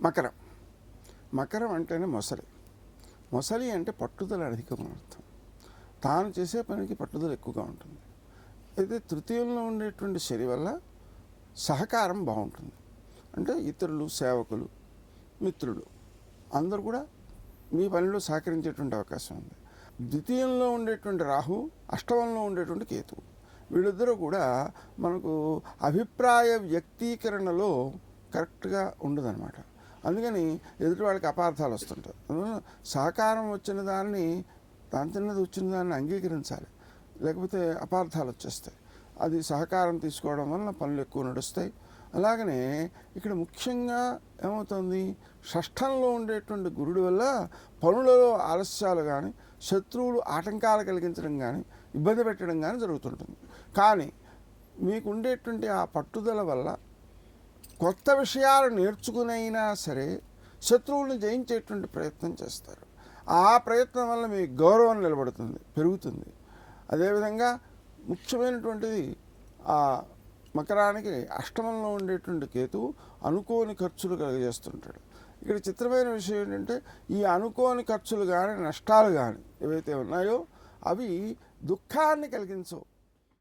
మకరం. మకరం అంటేనే మొసలి. మొసలి అంటే పట్టుదల అధికంగా అర్థం. తాను చేసే పనికి పట్టుదల ఎక్కువగా ఉంటుంది. అయితే తృతీయంలో ఉండేటువంటి శని వల్ల సహకారం బాగుంటుంది. అంటే ఇతరులు, సేవకులు, మిత్రులు అందరూ కూడా మీ పనిలో సహకరించేటువంటి అవకాశం ఉంది. ద్వితీయంలో ఉండేటువంటి రాహు, అష్టమంలో ఉండేటువంటి కేతువు, వీళ్ళిద్దరూ కూడా మనకు అభిప్రాయ వ్యక్తీకరణలో కరెక్ట్గా ఉండదన్నమాట. అందుకని ఎదుటి వాళ్ళకి అపార్థాలు వస్తుంటాయి. సహకారం వచ్చిన దాన్ని, దాని తిన్నది వచ్చిన దాన్ని అంగీకరించాలి, లేకపోతే అపార్థాలు వచ్చేస్తాయి. అది సహకారం తీసుకోవడం వలన పనులు ఎక్కువ నడుస్తాయి. అలాగనే ఇక్కడ ముఖ్యంగా ఏమవుతుంది, షష్ఠంలో ఉండేటువంటి గురుడు వల్ల పనులలో ఆలస్యాలు కానీ, శత్రువులు ఆటంకాలు కలిగించడం కానీ, ఇబ్బంది పెట్టడం కానీ జరుగుతుంటుంది. కానీ మీకు ఉండేటువంటి ఆ పట్టుదల వల్ల కొత్త విషయాలు నేర్చుకునైనా సరే శత్రువులను జయించేటువంటి ప్రయత్నం చేస్తారు. ఆ ప్రయత్నం వల్ల మీ గౌరవం నిలబడుతుంది, పెరుగుతుంది. అదేవిధంగా ముఖ్యమైనటువంటిది ఆ మకరానికి అష్టమంలో ఉండేటువంటి కేతువు అనుకోని ఖర్చులు కలుగజేస్తుంటాడు. ఇక్కడ చిత్రమైన విషయం ఏంటంటే, ఈ అనుకోని ఖర్చులు కానీ, నష్టాలు కానీ ఏవైతే ఉన్నాయో అవి దుఃఖాన్ని కలిగించవు.